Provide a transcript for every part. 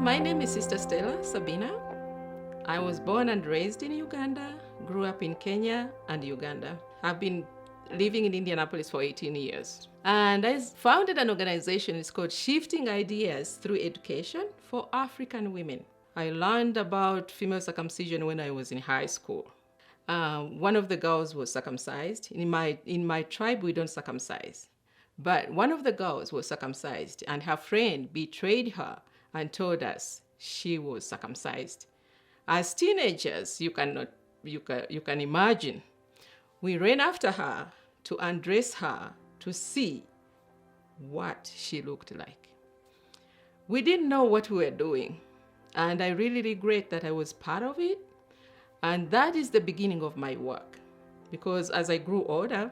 My name is Sister Stella Sabina. I was born and raised in Uganda, grew up in Kenya and Uganda. I've been living in Indianapolis for 18 years. And I founded an organization, it's called Shifting Ideas Through Education for African Women. I learned about female circumcision when I was in high school. One of the girls was circumcised. In my tribe, we don't circumcise. But one of the girls was circumcised, and her friend betrayed her and told us she was circumcised. As teenagers, you can imagine, we ran after her to undress her to see what she looked like. We didn't know what we were doing, and I really regret that I was part of it. And that is the beginning of my work, because as I grew older,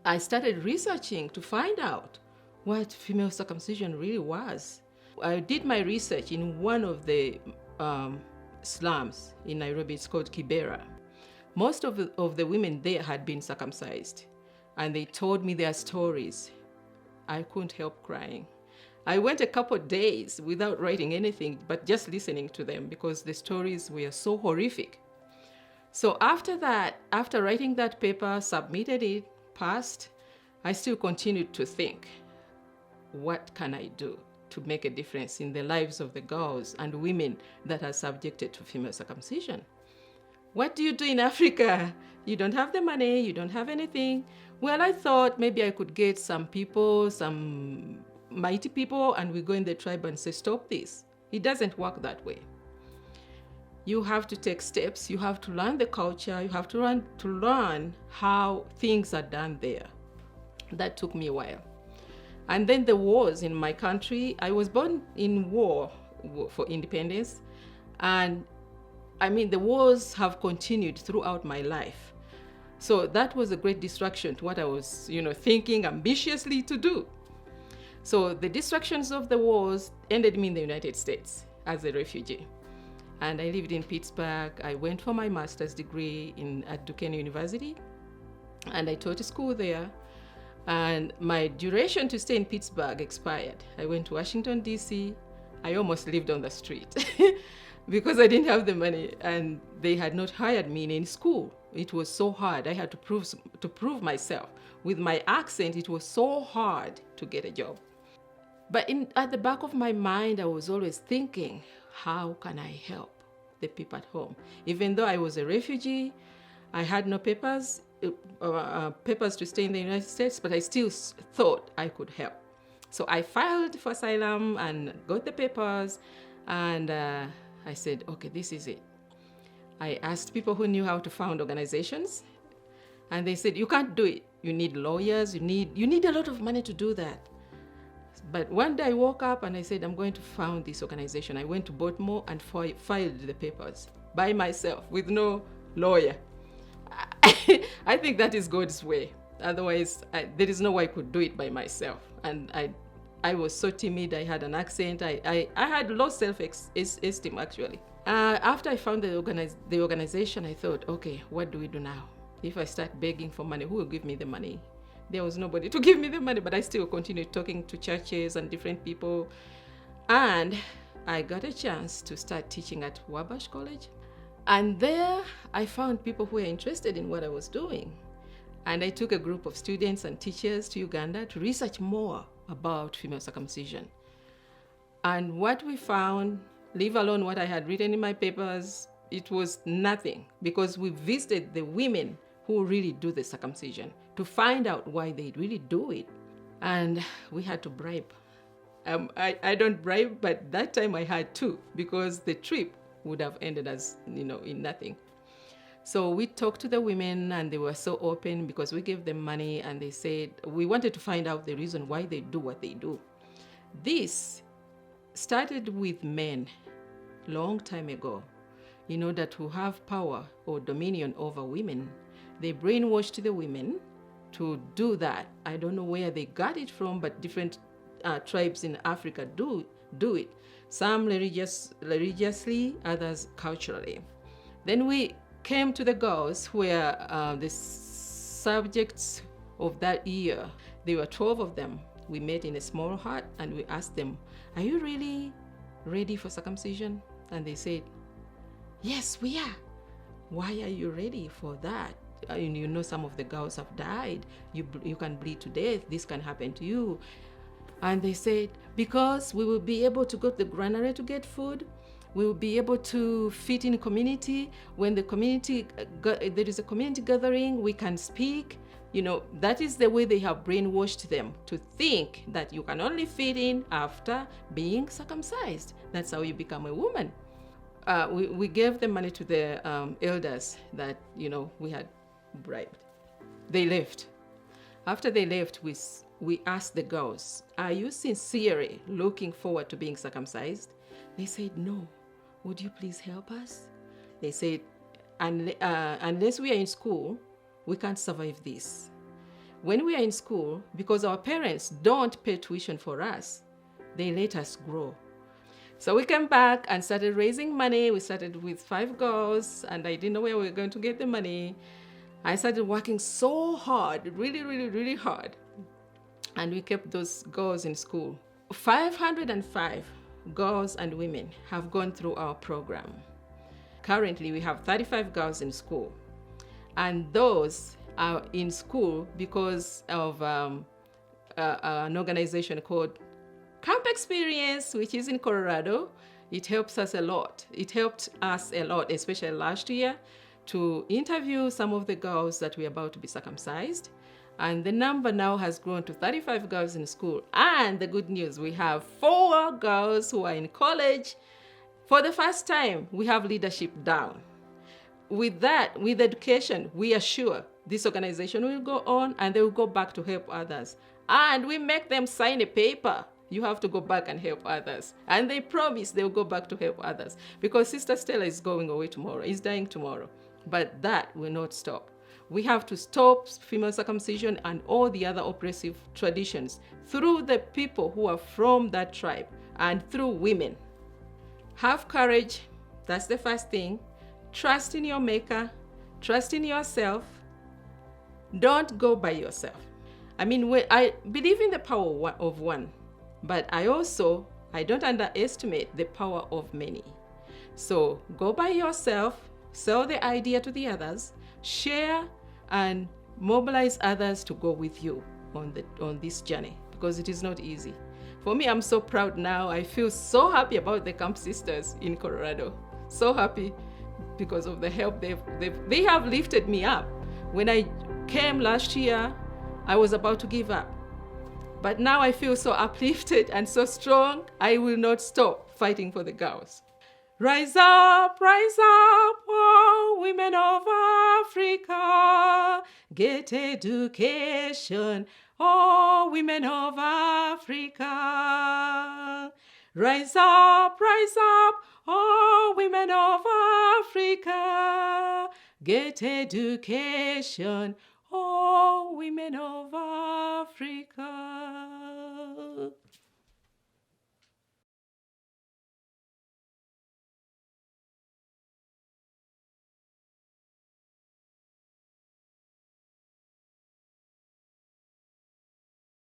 I started researching to find out what female circumcision really was. I did my research in one of the slums in Nairobi. It's called Kibera. Most of the women there had been circumcised, and they told me their stories. I couldn't help crying. I went a couple of days without writing anything, but just listening to them because the stories were so horrific. So after that, after writing that paper, submitted it, passed, I still continued to think, what can I do to make a difference in the lives of the girls and women that are subjected to female circumcision? What do you do in Africa? You don't have the money, you don't have anything. Well, I thought maybe I could get some people, some mighty people, and we go in the tribe and say, stop this. It doesn't work that way. You have to take steps, you have to learn the culture, you have to learn how things are done there. That took me a while. And then the wars in my country, I was born in war for independence. And I mean, the wars have continued throughout my life. So that was a great distraction to what I was, thinking ambitiously to do. So the distractions of the wars ended me in the United States as a refugee. And I lived in Pittsburgh. I went for my master's degree at Duquesne University, and I taught a school there. And my duration to stay in Pittsburgh expired. I went to Washington, D.C. I almost lived on the street because I didn't have the money, and they had not hired me in any school. It was so hard. I had to prove myself. With my accent, it was so hard to get a job. But at the back of my mind, I was always thinking, how can I help the people at home? Even though I was a refugee, I had no papers to stay in the United States, but I still thought I could help. So I filed for asylum and got the papers, and I said, okay, this is it. I asked people who knew how to found organizations, and they said, you can't do it. You need lawyers, you need a lot of money to do that. But one day I woke up and I said, I'm going to found this organization. I went to Baltimore and filed the papers by myself with no lawyer. I think that is God's way. Otherwise, there is no way I could do it by myself. And I was so timid. I had an accent. I had low self-esteem, actually. After I found the organization, I thought, okay, what do we do now? If I start begging for money, who will give me the money? There was nobody to give me the money, but I still continued talking to churches and different people. And I got a chance to start teaching at Wabash College. And there I found people who were interested in what I was doing. And I took a group of students and teachers to Uganda to research more about female circumcision. And what we found, leave alone what I had written in my papers, it was nothing, because we visited the women who really do the circumcision to find out why they really do it. And we had to bribe. I don't bribe, but that time I had to, because the trip would have ended as, in nothing. So we talked to the women, and they were so open because we gave them money, and they said, we wanted to find out the reason why they do what they do. This started with men long time ago, in order to have power or dominion over women. They brainwashed the women to do that. I don't know where they got it from, but different tribes in Africa do it. Some religiously, others culturally. Then we came to the girls who were the subjects of that year. There were 12 of them. We met in a small hut and we asked them, are you really ready for circumcision? And they said, yes, we are. Why are you ready for that? You know, some of the girls have died. You can bleed to death. This can happen to you. And they said, because we will be able to go to the granary to get food. We will be able to fit in a community. When the community, there is a community gathering, we can speak. You know, that is the way they have brainwashed them to think that you can only fit in after being circumcised. That's how you become a woman. We gave the money to the elders that, you know, we had bribed. They left. After they left, we asked the girls, are you sincerely looking forward to being circumcised? They said, no. Would you please help us? They said, unless we are in school, we can't survive this. When we are in school, because our parents don't pay tuition for us, they let us grow. So we came back and started raising money. We started with 5 girls, and I didn't know where we were going to get the money. I started working so hard, really, really, really hard. And we kept those girls in school. 505 girls and women have gone through our program. Currently, we have 35 girls in school. And those are in school because of an organization called Camp Experience, which is in Colorado. It helps us a lot. It helped us a lot, especially last year, to interview some of the girls that were about to be circumcised. And the number now has grown to 35 girls in school. And the good news, we have 4 girls who are in college. For the first time, we have leadership down. With that, with education, we are sure this organization will go on and they will go back to help others. And we make them sign a paper. You have to go back and help others. And they promise they will go back to help others. Because Sister Stella is going away tomorrow, is dying tomorrow. But that will not stop. We have to stop female circumcision and all the other oppressive traditions through the people who are from that tribe and through women. Have courage. That's the first thing. Trust in your maker. Trust in yourself. Don't go by yourself. I mean, I believe in the power of one, but I don't underestimate the power of many. So go by yourself, sell the idea to the others, share and mobilize others to go with you on this journey, because it is not easy. For me, I'm so proud now. I feel so happy about the Camp Sisters in Colorado. So happy because of the help they have lifted me up. When I came last year, I was about to give up. But now I feel so uplifted and so strong. I will not stop fighting for the girls. Rise up, oh women of Africa. Get education, oh women of Africa. Rise up, oh women of Africa. Get education, oh women of Africa.